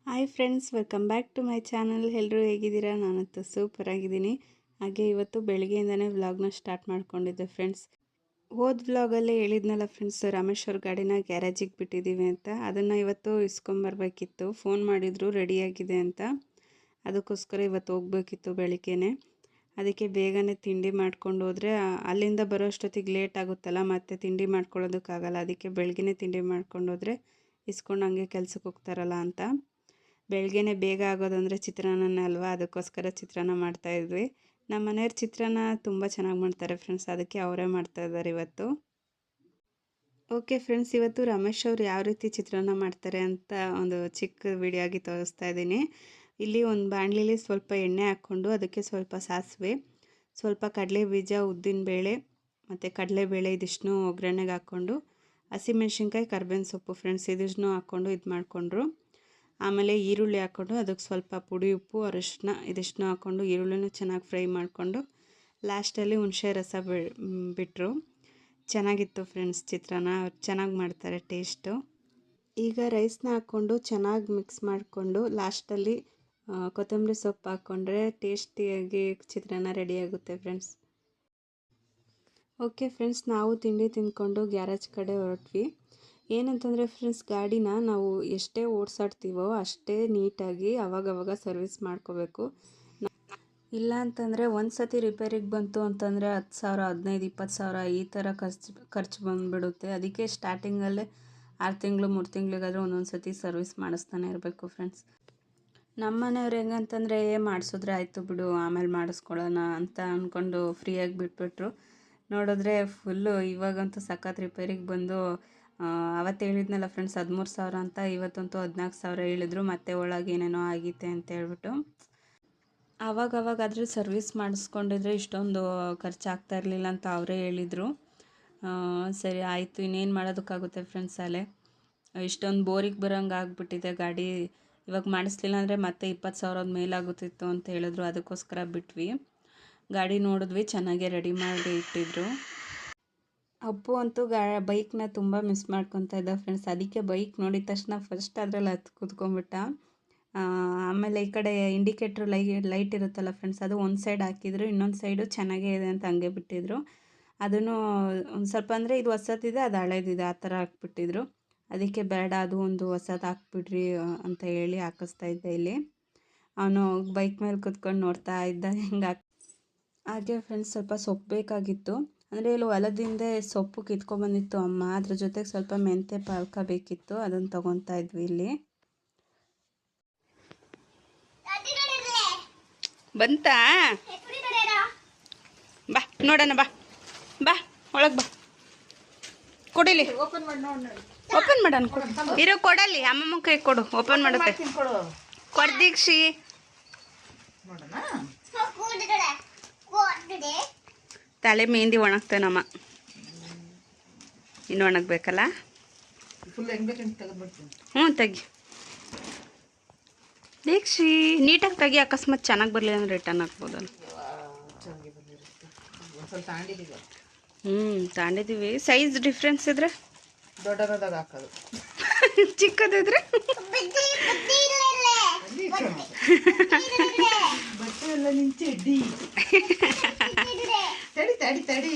Hi friends, welcome back to my channel. ಎಲ್ಲರೂ ಹೇಗಿದ್ದೀರಾ? ನಾನಂತೂ ಸೂಪರ್ ಆಗಿದ್ದೀನಿ. ಹಾಗೆ ಇವತ್ತು ಬೆಳಗ್ಗೆಯಿಂದನೇ ವ್ಲಾಗ್ನ ಸ್ಟಾರ್ಟ್ ಮಾಡ್ಕೊಂಡಿದ್ದೆ ಫ್ರೆಂಡ್ಸ್. ಹೋದ ವ್ಲಾಗಲ್ಲೇ ಹೇಳಿದ್ನಲ್ಲ ಫ್ರೆಂಡ್ಸ್, ರಮೇಶ್ ಅವ್ರ ಗಾಡಿನ ಗ್ಯಾರೇಜಿಗೆ ಬಿಟ್ಟಿದ್ದೀವಿ ಅಂತ. ಅದನ್ನು ಇವತ್ತು ಇಸ್ಕೊಂಬರ್ಬೇಕಿತ್ತು. ಫೋನ್ ಮಾಡಿದ್ರು ರೆಡಿಯಾಗಿದೆ ಅಂತ. ಅದಕ್ಕೋಸ್ಕರ ಇವತ್ತು ಹೋಗ್ಬೇಕಿತ್ತು ಬೆಳಿಗ್ಗೆನೆ. ಅದಕ್ಕೆ ಬೇಗನೆ ತಿಂಡಿ ಮಾಡ್ಕೊಂಡು ಹೋದರೆ ಅಲ್ಲಿಂದ ಬರೋ ಅಷ್ಟೊತ್ತಿಗೆ ಲೇಟ್ ಆಗುತ್ತಲ್ಲ, ಮತ್ತೆ ತಿಂಡಿ ಮಾಡ್ಕೊಳ್ಳೋದಕ್ಕಾಗಲ್ಲ. ಅದಕ್ಕೆ ಬೆಳಗ್ಗೆನೇ ತಿಂಡಿ ಮಾಡ್ಕೊಂಡು ಹೋದರೆ ಇಸ್ಕೊಂಡು ಹಂಗೆ ಕೆಲ್ಸಕ್ಕೆ ಹೋಗ್ತಾರಲ್ಲ ಅಂತ. ಬೆಳಗ್ಗೆನೇ ಬೇಗ ಆಗೋದಂದರೆ ಚಿತ್ರಾನ್ನನೇ ಅಲ್ವಾ, ಅದಕ್ಕೋಸ್ಕರ ಚಿತ್ರಾನ್ನ ಮಾಡ್ತಾಯಿದ್ವಿ. ನಮ್ಮ ಮನೆಯವ್ರ ಚಿತ್ರಾನ್ನ ತುಂಬ ಚೆನ್ನಾಗಿ ಮಾಡ್ತಾರೆ ಫ್ರೆಂಡ್ಸ್, ಅದಕ್ಕೆ ಅವರೇ ಮಾಡ್ತಾಯಿದ್ದಾರೆ ಇವತ್ತು. ಓಕೆ ಫ್ರೆಂಡ್ಸ್, ಇವತ್ತು ರಮೇಶ್ ಅವ್ರು ಯಾವ ರೀತಿ ಚಿತ್ರಾನ್ನ ಮಾಡ್ತಾರೆ ಅಂತ ಒಂದು ಚಿಕ್ಕ ವಿಡಿಯೋ ಆಗಿ ತೋರಿಸ್ತಾ ಇದ್ದೀನಿ. ಇಲ್ಲಿ ಒಂದು ಬಾಣಲಿಲಿ ಸ್ವಲ್ಪ ಎಣ್ಣೆ ಹಾಕ್ಕೊಂಡು ಅದಕ್ಕೆ ಸ್ವಲ್ಪ ಸಾಸಿವೆ, ಸ್ವಲ್ಪ ಕಡಲೆ ಬೀಜ, ಉದ್ದಿನಬೇಳೆ ಮತ್ತು ಕಡಲೆಬೇಳೆ ಇದಿಷ್ಟನ್ನು ಒಗ್ಗರಣೆಗೆ ಹಾಕ್ಕೊಂಡು, ಹಸಿಮೆಣ್ಸಿನ್ಕಾಯಿ, ಕರ್ಬೇವಿನ ಸೊಪ್ಪು ಫ್ರೆಂಡ್ಸ್ ಇದಿಷ್ಟನ್ನು ಹಾಕ್ಕೊಂಡು ಇದು ಮಾಡಿಕೊಂಡ್ರು. ಆಮೇಲೆ ಈರುಳ್ಳಿ ಹಾಕ್ಕೊಂಡು ಅದಕ್ಕೆ ಸ್ವಲ್ಪ ಪುಡಿ, ಉಪ್ಪು, ಅರಿಶಿನ ಇದಿಷ್ಟನ್ನು ಹಾಕ್ಕೊಂಡು ಈರುಳ್ಳಿನೂ ಚೆನ್ನಾಗಿ ಫ್ರೈ ಮಾಡಿಕೊಂಡು ಲಾಸ್ಟಲ್ಲಿ ಹುಣಸೆ ರಸ ಬಿಟ್ಟರು. ಚೆನ್ನಾಗಿತ್ತು ಫ್ರೆಂಡ್ಸ್ ಚಿತ್ರಾನ್ನ. ಚೆನ್ನಾಗಿ ಮಾಡ್ತಾರೆ ಟೇಸ್ಟು. ಈಗ ರೈಸ್ನ ಹಾಕ್ಕೊಂಡು ಚೆನ್ನಾಗಿ ಮಿಕ್ಸ್ ಮಾಡಿಕೊಂಡು ಲಾಸ್ಟಲ್ಲಿ ಕೊತ್ತಂಬರಿ ಸೊಪ್ಪು ಹಾಕ್ಕೊಂಡ್ರೆ ಟೇಸ್ಟಿಯಾಗಿ ಚಿತ್ರಾನ್ನ ರೆಡಿಯಾಗುತ್ತೆ ಫ್ರೆಂಡ್ಸ್. ಓಕೆ ಫ್ರೆಂಡ್ಸ್, ನಾವು ತಿಂಡಿ ತಿಂದ್ಕೊಂಡು ಗ್ಯಾರೇಜ್ ಕಡೆ ಹೊರಟ್ವಿ. ಏನಂತಂದರೆ ಫ್ರೆಂಡ್ಸ್, ಗಾಡಿನ ನಾವು ಎಷ್ಟೇ ಓಡಿಸಾಡ್ತೀವೋ ಅಷ್ಟೇ ನೀಟಾಗಿ ಅವಾಗವಾಗ ಸರ್ವಿಸ್ ಮಾಡ್ಕೋಬೇಕು. ಇಲ್ಲ ಅಂತಂದರೆ ಒಂದು ಸತಿ ರಿಪೇರಿಗೆ ಬಂತು ಅಂತಂದರೆ 10,000, 15,000, 20,000 ಈ ಥರ ಖರ್ಚು ಬಂದುಬಿಡುತ್ತೆ. ಅದಕ್ಕೆ ಸ್ಟಾರ್ಟಿಂಗಲ್ಲೇ 6 ತಿಂಗಳು 3 ತಿಂಗಳಿಗಾದರೂ ಒಂದೊಂದು ಸತಿ ಸರ್ವಿಸ್ ಮಾಡಿಸ್ತಾನೆ ಇರಬೇಕು ಫ್ರೆಂಡ್ಸ್. ನಮ್ಮ ಮನೆಯವ್ರು ಹೆಂಗಂತಂದರೆ ಮಾಡಿಸಿದ್ರೆ ಆಯಿತು ಬಿಡು ಆಮೇಲೆ ಮಾಡಿಸ್ಕೊಳ್ಳೋಣ ಅಂತ ಅಂದ್ಕೊಂಡು ಫ್ರೀಯಾಗಿ ಬಿಟ್ಬಿಟ್ರು. ನೋಡಿದ್ರೆ ಫುಲ್ಲು ಇವಾಗಂತೂ ಸಖತ್ ರಿಪೇರಿಗೆ ಬಂದು ಅವತ್ತು ಹೇಳಿದ್ನಲ್ಲ ಫ್ರೆಂಡ್ಸ್ 13,000 ಅಂತ, ಇವತ್ತಂತೂ 14,000 ಹೇಳಿದ್ರು. ಮತ್ತೆ ಒಳಗೆ ಏನೇನೋ ಆಗಿತ್ತೆ ಅಂತ ಹೇಳ್ಬಿಟ್ಟು. ಆವಾಗವಾಗಾದರೆ ಸರ್ವಿಸ್ ಮಾಡಿಸ್ಕೊಂಡಿದ್ರೆ ಇಷ್ಟೊಂದು ಖರ್ಚಾಗ್ತಾ ಇರಲಿಲ್ಲ ಅಂತ ಅವರೇ ಹೇಳಿದರು. ಸರಿ ಆಯಿತು, ಇನ್ನೇನು ಮಾಡೋದಕ್ಕಾಗುತ್ತೆ ಫ್ರೆಂಡ್ಸ್. ಅಲ್ಲೇ ಇಷ್ಟೊಂದು ಬೋರಿಗೆ ಬರೋಂಗೆ ಆಗಿಬಿಟ್ಟಿದೆ ಗಾಡಿ. ಇವಾಗ ಮಾಡಿಸ್ಲಿಲ್ಲ ಅಂದರೆ ಮತ್ತೆ 20,000 ಮೇಲಾಗುತ್ತಿತ್ತು ಅಂತ ಹೇಳಿದ್ರು. ಅದಕ್ಕೋಸ್ಕರ ಬಿಟ್ವಿ. ಗಾಡಿ ನೋಡಿದ್ವಿ, ಚೆನ್ನಾಗೇ ರೆಡಿ ಮಾಡಿ ಇಟ್ಟಿದ್ರು. ಅಪ್ಪು ಅಂತೂ ಬೈಕ್ನ ತುಂಬ ಮಿಸ್ ಮಾಡ್ಕೊತಾ ಇದ್ದ ಫ್ರೆಂಡ್ಸ್. ಅದಕ್ಕೆ ಬೈಕ್ ನೋಡಿದ ತಕ್ಷಣ ಫಸ್ಟ್ ಅದರಲ್ಲಿ ಹತ್ತು ಕೂತ್ಕೊಂಡ್ಬಿಟ್ಟ. ಆಮೇಲೆ ಈ ಕಡೆ ಇಂಡಿಕೇಟ್ರ್ ಲೈಟ್ ಇರುತ್ತಲ್ಲ ಫ್ರೆಂಡ್ಸ್, ಅದು ಒಂದು ಸೈಡ್ ಹಾಕಿದ್ರು, ಇನ್ನೊಂದು ಸೈಡು ಚೆನ್ನಾಗೇ ಇದೆ ಅಂತ ಹಂಗೆ ಬಿಟ್ಟಿದ್ರು. ಅದನ್ನು ಒಂದು ಸ್ವಲ್ಪ ಅಂದರೆ ಇದು ಹೊಸದಿದೆ, ಅದು ಹಳೇದಿದೆ, ಆ ಥರ ಹಾಕ್ಬಿಟ್ಟಿದ್ರು. ಅದಕ್ಕೆ ಬೇಡ, ಅದು ಒಂದು ಹೊಸದು ಹಾಕ್ಬಿಡ್ರಿ ಅಂತ ಹೇಳಿ ಹಾಕಿಸ್ತಾ ಇದ್ದೆ. ಇಲ್ಲಿ ಅವನು ಬೈಕ್ ಮೇಲೆ ಕುತ್ಕೊಂಡು ನೋಡ್ತಾ ಇದ್ದ ಹಿಂಗೆ. ಹಾಗೆ ಫ್ರೆಂಡ್ಸ್, ಸ್ವಲ್ಪ ಸೊಪ್ಪು ಬೇಕಾಗಿತ್ತು. ಅಂದರೆ ಇಲ್ಲಿ ಹೊಲದಿಂದ ಸೊಪ್ಪು ಕಿತ್ಕೊಂಡ್ಬಂದಿತ್ತು ಅಮ್ಮ. ಅದ್ರ ಜೊತೆಗೆ ಸ್ವಲ್ಪ ಮೆಂತ್ಯ ಪಾಲ್ಕ ಬೇಕಿತ್ತು, ಅದನ್ನು ತೊಗೊತಾ ಇದ್ವಿ. ಇಲ್ಲಿ ಬಂತಾ? ಬಾ ನೋಡೋಣ, ಬಾ ಬಾ ಒಳಗೆ ಬಾ, ಕೊಡಿಲಿ ಓಪನ್ ಮಾಡೋಣ. ಇರೋ ಕೊಡಲ್ಲಿ, ಅಮ್ಮಮ್ಮ ಕೈ ಕೊಡು, ಓಪನ್ ಮಾಡುತ್ತೆ. ಕೊಡ್ದೀಕ್ಷಿ ತಲೆ ಮೆಹಂದಿ ಒಣಗ್ತೇನಮ್ಮ, ಇನ್ನು ಒಣಗಬೇಕಲ್ಲ. ಹ್ಞೂ ತೆಗಿ ದೀಕ್ಷಿ, ನೀಟಾಗಿ ತೆಗಿ. ಅಕಸ್ಮಾತ್ ಚೆನ್ನಾಗಿ ಬರಲಿಲ್ಲ ಅಂದರೆ ರಿಟರ್ನ್ ಹಾಕ್ಬೋದಲ್ಲ. ತಾಂಡಿದ್ದೀವಿ. ಸೈಜ್ ಡಿಫ್ರೆನ್ಸ್ ಇದ್ರೆ ದೊಡ್ಡದಾಗ ಹಾಕೋದು, ಚಿಕ್ಕದಿದ್ರೆ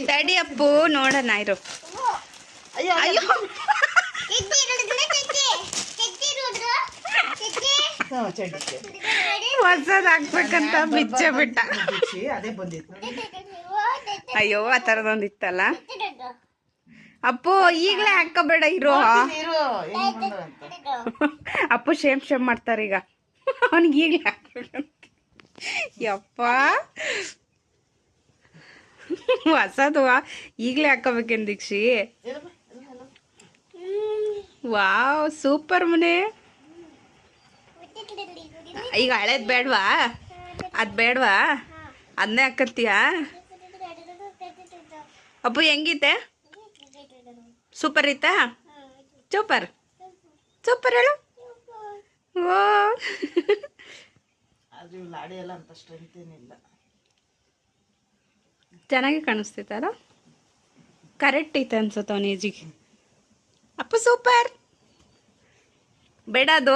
ತಡಿ ಅಪ್ಪು ನೋಡೋಣ ಇರು. ಅಯ್ಯೋ ಹೊಸದ್ ಹಾಕ್ಬೇಕಂತ ಬಿಚ್ಚೆ ಬಿಟ್ಟ. ಅಯ್ಯೋ ಆ ಥರದೊಂದು ಇತ್ತಲ್ಲ. ಅಪ್ಪು ಈಗಲೇ ಹಾಕಬೇಡ, ಇರೋ. ಅಪ್ಪು ಶೇಮ್ ಮಾಡ್ತಾರೆ ಈಗ. ಅವನಿಗೆ ಈಗಲೇ ಹಾಕ್ಬೇಕಂತ. ಯಪ್ಪ ಹೊಸದು ಈಗಲೇ ಹಾಕೋಬೇಕೇನು ದೀಕ್ಷಿ? ವಾವ್ ಸೂಪರ್ ಮನೆ. ಈಗ ಹಳೇದು ಬೇಡವಾ? ಅದು ಬೇಡವಾ? ಅದನ್ನೇ ಹಾಕತ್ತೀಯಾ? ಅಪ್ಪು ಹೆಂಗಿತ್ತೆ? ಸೂಪರ್ ಐತಾ? ಸೂಪರ್ ಸೂಪರ್ ಹೇಳು. ಓ ಚೆನ್ನಾಗಿ ಕಾಣಿಸ್ತೈತಲ್ಲ, ಕರೆಕ್ಟ್ ಐತೆ ಅನ್ಸುತ್ತೆ ಅವನ ಏಜಿಗೆ. ಅಪ್ಪ ಸೂಪರ್. ಬೇಡ ಅದು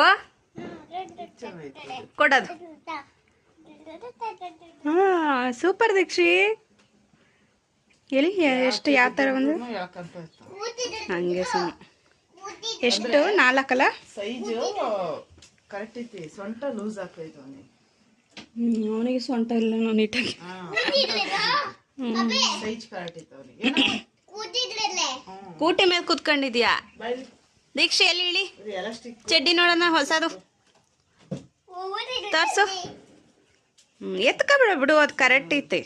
ಚೆನ್ನಾಗೈತೆ. ಕೊಡೋದು. ಹಾಂ ಸೂಪರ್ ದೀಕ್ಷಿ. ಎಲ್ಲಿ ಎಷ್ಟು ಯಾವ ಥರ ಒಂದು ಇದ್ರೂನು ಎಳ್ಕೊಂತ ಇರ್ತಾವೆ. ಹಂಗೆ ಸುಮ್ಮನೆ ಎಷ್ಟು 4 ಅಲ್ಲ. ಸೈಜು ಕರೆಕ್ಟ್ ಐತಿ. ಸೊಂಟ ಲೂಸ್ ಆಗ್ತೈತೆ ಅವನಿಗೆ. ಅವನಿಗೆ ಸೊಂಟ ಇಲ್ಲ ನೀಟಾಗಿ. ಸೈಜ್ ಕರೆಕ್ಟ್ ಐತೆ ಅವನಿಗೆ. ಕೂಟಿ ಮೇಲೆ ಕೂತ್ಕೊಂಡಿದ್ಯಾ ಬಾಯ್ಲಿ ದೀಕ್ಷೆ? ಎಲ್ಲಿ ಇಳಿ ಇದು ಎಲಾಸ್ಟಿಕ್. ಚಡ್ಡಿ ನೋಡೋಣ ಹೊಸದು ತೋರ್ಸು. ಎತ್ಕೊಬಿಡ ಬಿಡು, ಅದು ಕರೆಕ್ಟ್ ಐತಿ.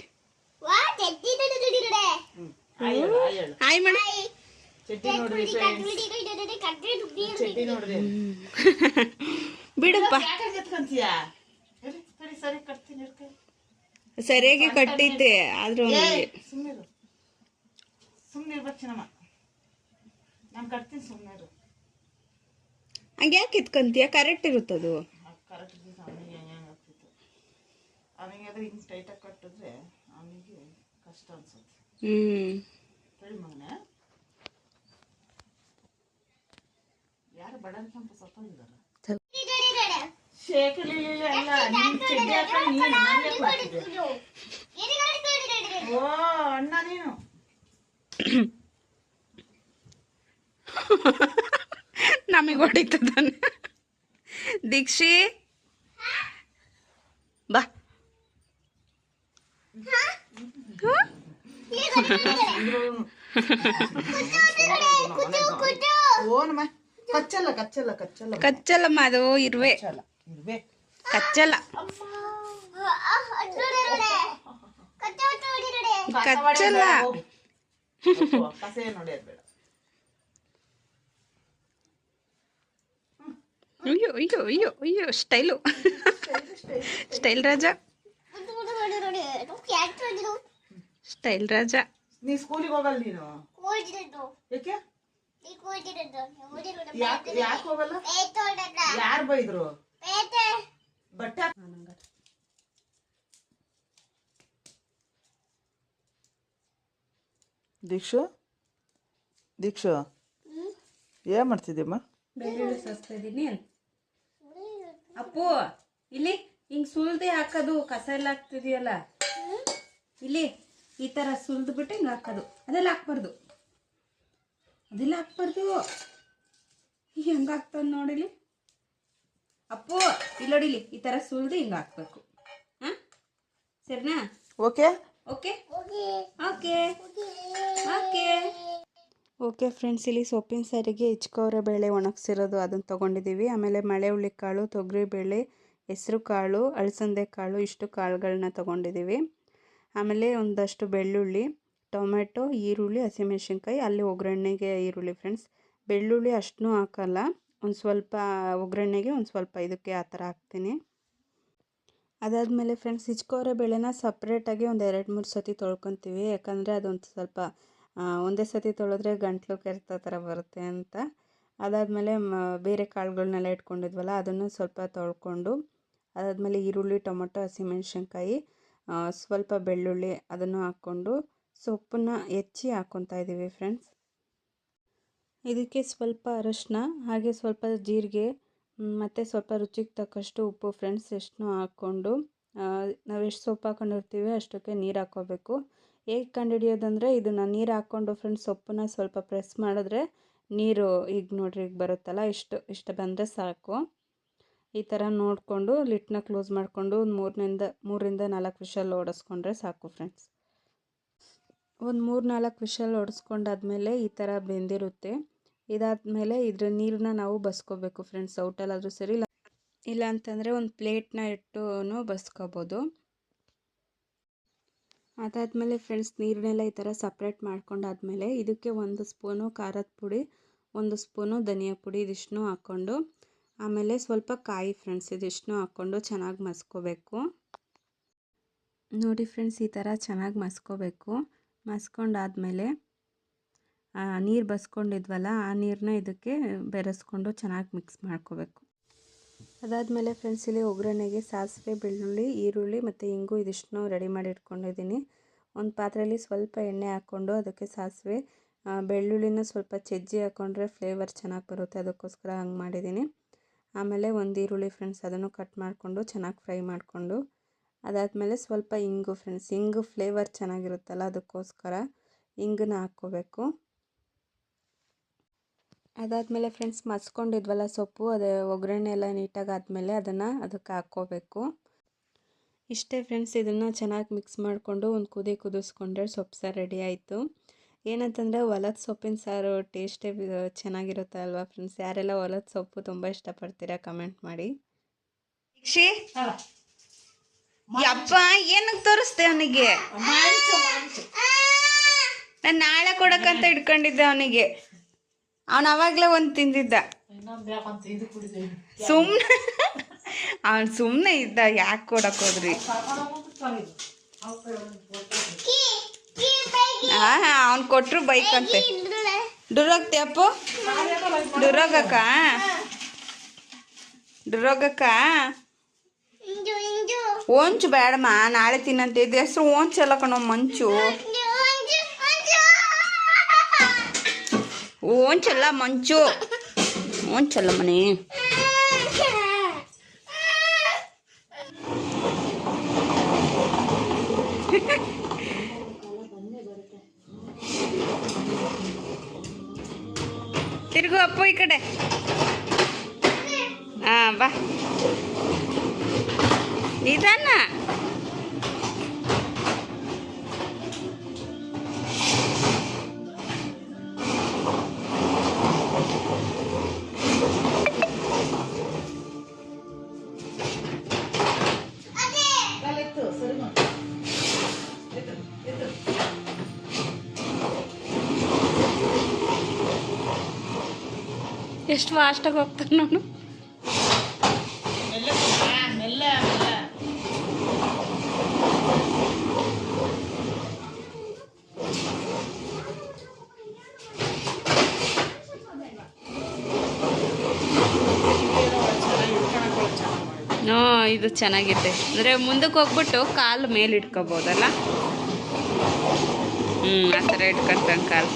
ಆಯಳು ಆಯಳು ಹಾಯ್ ಮಾಡಿ. ಚಡ್ಡಿ ನೋಡ್ರಿ ಫ್ರೆಂಡ್ಸ್. ಚಡ್ಡಿ ನೋಡ್ರಿ. ಬಿಡಪ್ಪ, ಯಾಕೆ ಎತ್ಕೊಂತೀಯಾ? ಸರಿ ಸರಿ ಕಟ್ತೀನಿ ಇರ್ಕ. ಸರಿಯಾಗಿ ಕಟ್ಟೈತೆ ಆದ್ರೂ ಸುಮ್ಮನಿರು. ಸುಮ್ಮನೆ ಇರ್ಬೇಕು ಚಿನ್ನಮ್ಮ. ನಾನು ಕಟ್ತೀನಿ, ಸುಮ್ಮನಿರು. ಹಂಗೆ ಯಾಕೆ ಇತ್ಕಂತೀಯ? ಕರೆಕ್ಟ್ ಇರುತ್ತದು. ಕರೆಕ್ಟ್ ಇದ್ದಿದ್ದು ಅವನಿಗೆ ಹೆಂಗೆ ಆಗ್ತಿತ್ತು. ಅವನಿಗೆ ಅದು ಹಿಂಗೆ ಟೈಟಾಗಿ ಕಟ್ಟಿದ್ರೆ ಅವನಿಗೆ ಕಷ್ಟ ಅನ್ಸುತ್ತೆ. ಹೇಳಿ ಮಗನೇ. ಯಾರು ಬಡನ್ ಕೆಂಪು ಸತ್ತೋಗಿದ್ದಾರೆ? ಶೇಖಲಿ ಅಲ್ಲ, ನೀನು ಚಡ್ಡಿ ಹಾಕೊಂಡು ನೀನು ನನಗೆ ಕೊಡ್ತಿದ್ದೆ. ಓ ಅಣ್ಣ ನೀನು. ನಮಗೆ ಹೊಡಿತದಾನೆ. ದೀಕ್ಷಿ ಬಾ. ಓನಮ್ಮ ಕಚ್ಚಲ್ಲ ಕಚ್ಚಲ್ಲ ಕಚ್ಚಲ್ಲ ಕಚ್ಚಲ್ಲಮ್ಮ, ಅದು ಇರುವೆ ಕಚ್ಚಲ್ಲ ಇರ್ಬೇ ಕಚ್ಚಲ್ಲ. ಕಚ್ಚಲ್ಲ. ಕಸೆ ನೋಡಿ ಅದು ಬೇಡ. ಅಯ್ಯೋ ಅಯ್ಯೋ ಅಯ್ಯೋ ಅಯ್ಯೋ ಸ್ಟೈಲು. ಸ್ಟೈಲ್ ರಾಜ, ಸ್ಟೈಲ್ ರಾಜ. ನೀ ಸ್ಕೂಲಿಗೆ ಹೋಗಲ್ಲ ನೀನು? ಯಾಕೆ ಯಾಕೆ ಹೋಗಲ್ಲ? ಯಾರು ಬೈದ್ರು? ಬಟ್ಟೆ ದೀಕ್ಷು ದೀಕ್ಷು ಏನ್ ಮಾಡ್ತಿದ್ದೀಮ್ಮ? ಬೆಳ್ಳುಳ್ಳಿ ಸಸ್ತಾ ಇದ್ದೀನಿ. ಅಪ್ಪು ಇಲ್ಲಿ ಹಿಂಗ್ ಸುಲ್ದೆ ಹಾಕೋದು, ಕಸ ಎಲ್ಲ ಹಾಕ್ತಿದೀಯಲ್ಲ ಇಲ್ಲಿ ಈ ತರ ಸುಲ್ದು ಬಿಟ್ಟು ಹಿಂಗೆ ಹಾಕೋದು. ಅದೆಲ್ಲ ಹಾಕ್ಬಾರ್ದು, ಅದೆಲ್ಲ ಹಾಕ್ಬಾರ್ದು. ಹೆಂಗೆ ಹಾಕ್ತದ ನೋಡಿಲಿ ಅಪ್ಪು. ಇಲ್ಲಿ ನೋಡಿಲಿ, ಈ ತರ ಸುಲ್ದು ಹಿಂಗೆ ಹಾಕ್ಬೇಕು. ಹಾಂ ಸರಿನಾ? Okay okay okay okay okay friends, ಇಲ್ಲಿ ಸೊಪ್ಪಿನ ಸಾರಿಗೆ ಹಿಚ್ಕೋರೆ ಬೇಳೆ ಒಣಗಿಸಿರೋದು ಅದನ್ನು ತೊಗೊಂಡಿದ್ದೀವಿ. ಆಮೇಲೆ ಮಳೆ ಹುಳ್ಳಿಕಾಳು, ತೊಗರಿಬೇಳೆ, ಹೆಸರು ಕಾಳು, ಅಳಸಂದೆ ಕಾಳು, ಇಷ್ಟು ಕಾಳುಗಳನ್ನ ತೊಗೊಂಡಿದ್ದೀವಿ. ಆಮೇಲೆ ಒಂದಷ್ಟು ಬೆಳ್ಳುಳ್ಳಿ, ಟೊಮೆಟೊ, ಈರುಳ್ಳಿ, ಹಸಿಮೆಣ್ಸಿನ್ಕಾಯಿ. ಅಲ್ಲಿ ಒಗ್ಗರಣೆಗೆ ಈರುಳ್ಳಿ ಫ್ರೆಂಡ್ಸ್. ಬೆಳ್ಳುಳ್ಳಿ ಅಷ್ಟನ್ನೂ ಹಾಕಲ್ಲ, ಒಂದು ಸ್ವಲ್ಪ ಒಗ್ಗರಣೆಗೆ, ಒಂದು ಸ್ವಲ್ಪ ಇದಕ್ಕೆ ಆ ಥರ ಹಾಕ್ತೀನಿ. ಅದಾದಮೇಲೆ ಫ್ರೆಂಡ್ಸ್, ಹಿಚ್ಕೋರೆ ಬೇಳೆನ ಸಪ್ರೇಟಾಗಿ ಒಂದು 2-3 ಸತಿ ತೊಳ್ಕೊತೀವಿ. ಯಾಕಂದರೆ ಅದೊಂದು ಸ್ವಲ್ಪ ಒಂದೇ ಸತಿ ತೊಳೆದ್ರೆ ಗಂಟ್ಲು ಕೆರೆತ ಥರ ಬರುತ್ತೆ ಅಂತ. ಅದಾದಮೇಲೆ ಬೇರೆ ಕಾಳುಗಳನ್ನೆಲ್ಲ ಇಟ್ಕೊಂಡಿದ್ವಲ್ಲ ಅದನ್ನು ಸ್ವಲ್ಪ ತೊಳ್ಕೊಂಡು, ಅದಾದಮೇಲೆ ಈರುಳ್ಳಿ, ಟೊಮೊಟೊ, ಹಸಿಮೆಣ್ಸಿನ್ಕಾಯಿ, ಸ್ವಲ್ಪ ಬೆಳ್ಳುಳ್ಳಿ ಅದನ್ನು ಹಾಕ್ಕೊಂಡು ಸೊಪ್ಪನ್ನು ಹೆಚ್ಚಿ ಹಾಕ್ಕೊತಾ ಇದ್ದೀವಿ ಫ್ರೆಂಡ್ಸ್. ಇದಕ್ಕೆ ಸ್ವಲ್ಪ ಅರಶಿನ, ಹಾಗೆ ಸ್ವಲ್ಪ ಜೀರಿಗೆ, ಮತ್ತು ಸ್ವಲ್ಪ ರುಚಿಗೆ ತಕ್ಕಷ್ಟು ಉಪ್ಪು ಫ್ರೆಂಡ್ಸ್. ಎಷ್ಟನ್ನೂ ಹಾಕ್ಕೊಂಡು ನಾವು ಎಷ್ಟು ಸೊಪ್ಪು ಹಾಕ್ಕೊಂಡಿರ್ತೀವಿ ಅಷ್ಟಕ್ಕೆ ನೀರು ಹಾಕ್ಕೋಬೇಕು. ಹೇಗೆ ಕಂಡುಹಿಡಿಯೋದಂದರೆ, ಇದನ್ನು ನೀರು ಹಾಕ್ಕೊಂಡು ಫ್ರೆಂಡ್ಸ್ ಸೊಪ್ಪನ್ನ ಸ್ವಲ್ಪ ಪ್ರೆಸ್ ಮಾಡಿದ್ರೆ ನೀರು ಈಗ ನೋಡ್ರಿ ಈಗ ಬರುತ್ತಲ್ಲ, ಇಷ್ಟು ಬಂದರೆ ಸಾಕು. ಈ ಥರ ನೋಡಿಕೊಂಡು ಲಿಟ್ನ ಕ್ಲೋಸ್ ಮಾಡಿಕೊಂಡು ಒಂದು 3ರಿಂದ 4 ವಿಷಲ್ ಹೊಡೆಸ್ಕೊಂಡ್ರೆ ಸಾಕು ಫ್ರೆಂಡ್ಸ್. ಒಂದು 3-4 ವಿಷಲ್ ಹೊಡೆಸ್ಕೊಂಡಾದ್ಮೇಲೆ ಈ ಥರ ಬೆಂದಿರುತ್ತೆ. ಇದಾದಮೇಲೆ ಇದ್ರ ನೀರನ್ನ ನಾವು ಬಸ್ಕೋಬೇಕು ಫ್ರೆಂಡ್ಸ್. ಔಟಲ್ಲಾದರೂ ಸರಿ, ಇಲ್ಲ ಅಂತಂದರೆ ಒಂದು ಪ್ಲೇಟ್ನ ಇಟ್ಟು ಬಸ್ಕೋಬೋದು. ಅದಾದಮೇಲೆ ಫ್ರೆಂಡ್ಸ್, ನೀರನ್ನೆಲ್ಲ ಈ ಥರ ಸಪ್ರೇಟ್ ಮಾಡ್ಕೊಂಡಾದ್ಮೇಲೆ ಇದಕ್ಕೆ 1 ಸ್ಪೂನು ಖಾರದ ಪುಡಿ, 1 ಸ್ಪೂನು ಧನಿಯಾ ಪುಡಿ, ಇದಿಷ್ಟನ್ನೂ ಹಾಕ್ಕೊಂಡು, ಆಮೇಲೆ ಸ್ವಲ್ಪ ಕಾಯಿ ಫ್ರೆಂಡ್ಸ್, ಇದಿಷ್ಟನ್ನೂ ಹಾಕ್ಕೊಂಡು ಚೆನ್ನಾಗಿ ಮಸ್ಕೋಬೇಕು. ನೋಡಿ ಫ್ರೆಂಡ್ಸ್, ಈ ಥರ ಚೆನ್ನಾಗಿ ಮಸ್ಕೋಬೇಕು. ಮಸ್ಕೊಂಡಾದ್ಮೇಲೆ ನೀರು ಬಸ್ಕೊಂಡಿದ್ವಲ್ಲ ಆ ನೀರನ್ನ ಇದಕ್ಕೆ ಬೆರೆಸ್ಕೊಂಡು ಚೆನ್ನಾಗಿ ಮಿಕ್ಸ್ ಮಾಡ್ಕೋಬೇಕು. ಅದಾದಮೇಲೆ ಫ್ರೆಂಡ್ಸ್, ಇಲ್ಲಿ ಒಗ್ಗರಣೆಗೆ ಸಾಸಿವೆ, ಬೆಳ್ಳುಳ್ಳಿ, ಈರುಳ್ಳಿ ಮತ್ತು ಇಂಗು ಇದಿಷ್ಟನ್ನು ರೆಡಿ ಮಾಡಿ ಇಟ್ಕೊಂಡಿದ್ದೀನಿ. ಒಂದು ಪಾತ್ರೆಯಲ್ಲಿ ಸ್ವಲ್ಪ ಎಣ್ಣೆ ಹಾಕ್ಕೊಂಡು ಅದಕ್ಕೆ ಸಾಸಿವೆ, ಬೆಳ್ಳುಳ್ಳಿನ ಸ್ವಲ್ಪ ಜಜ್ಜಿ ಹಾಕ್ಕೊಂಡ್ರೆ ಫ್ಲೇವರ್ ಚೆನ್ನಾಗಿ ಬರುತ್ತೆ, ಅದಕ್ಕೋಸ್ಕರ ಹಂಗೆ ಮಾಡಿದ್ದೀನಿ. ಆಮೇಲೆ ಒಂದು ಈರುಳ್ಳಿ ಫ್ರೆಂಡ್ಸ್, ಅದನ್ನು ಕಟ್ ಮಾಡಿಕೊಂಡು ಚೆನ್ನಾಗಿ ಫ್ರೈ ಮಾಡಿಕೊಂಡು, ಅದಾದಮೇಲೆ ಸ್ವಲ್ಪ ಇಂಗು ಫ್ರೆಂಡ್ಸ್, ಇಂಗು ಫ್ಲೇವರ್ ಚೆನ್ನಾಗಿರುತ್ತಲ್ಲ ಅದಕ್ಕೋಸ್ಕರ ಇಂಗನ್ನ ಹಾಕ್ಕೋಬೇಕು. ಅದಾದಮೇಲೆ ಫ್ರೆಂಡ್ಸ್ ಮಸ್ಕೊಂಡಿದ್ವಲ್ಲ ಸೊಪ್ಪು, ಅದು ಒಗ್ಗರಣೆ ಎಲ್ಲ ನೀಟಾಗಿ ಆದಮೇಲೆ ಅದಕ್ಕೆ ಹಾಕ್ಕೋಬೇಕು. ಇಷ್ಟೇ ಫ್ರೆಂಡ್ಸ್, ಇದನ್ನು ಚೆನ್ನಾಗಿ ಮಿಕ್ಸ್ ಮಾಡಿಕೊಂಡು ಒಂದು ಕುದಿಸ್ಕೊಂಡ್ರೆ ಸೊಪ್ಪು ಸಾರು ರೆಡಿ ಆಯಿತು. ಏನಂತಂದರೆ ಹೊಲದ ಸೊಪ್ಪಿನ ಸಾರು ಟೇಸ್ಟೇ ಚೆನ್ನಾಗಿರುತ್ತೆ ಅಲ್ವಾ ಫ್ರೆಂಡ್ಸ್. ಯಾರೆಲ್ಲ ಹೊಲದ ಸೊಪ್ಪು ತುಂಬ ಇಷ್ಟಪಡ್ತೀರಾ ಕಮೆಂಟ್ ಮಾಡಿ. ಯಪ್ಪ ಏನಕ್ಕೆ ತೋರಿಸ್ದೆ ಅವನಿಗೆ? ನಾನು ನಾಳೆ ಕೊಡಕ್ಕಂತ ಇಟ್ಕೊಂಡಿದ್ದೆ ಅವನಿಗೆ. ಅವನು ಅವಾಗಲೇ ಒಂದು ತಿಂದಿದ್ದ. ಸುಮ್ಮನೆ ಇದ್ದ, ಯಾಕೆ ಕೊಡಕ್ಕೆ ಹೋದ್ರಿ? ಅವ್ನು ಕೊಟ್ಟರು ಬೈಕಂತೆ. ಡುರೋಗ್ತಿಯಪ್ಪ, ಡುರೋಗಕ್ಕ ಓಂಚು ಬೇಡಮ್ಮ, ನಾಳೆ ತಿನ್ನಂತ ಇದು ಹೆಸರು ಓಂಚಲ್ಲ ಕಣೋ, ಮಂಚು. ಓಂಚಲ್ಲ ಮಂಚು, ಓಂಚಲ್ಲ ಮನೆ. ತಿರುಗು ಅಪ್ಪು ಈ ಕಡೆ. ಹಾಂ ಬಾ, ನಿಧಾನ. ಎಷ್ಟು ಫಾಸ್ಟಾಗಿ ಹೋಗ್ತಾನೆ ನಾನು. ಇದು ಚೆನ್ನಾಗಿದೆ ಅಂದರೆ ಮುಂದಕ್ಕೆ ಹೋಗ್ಬಿಟ್ಟು ಕಾಲು ಮೇಲೆ ಇಟ್ಕೋಬೋದಲ್ಲ. ಆ ಥರ ಇಟ್ಕೊಂತಾನೆ ಕಾಲು.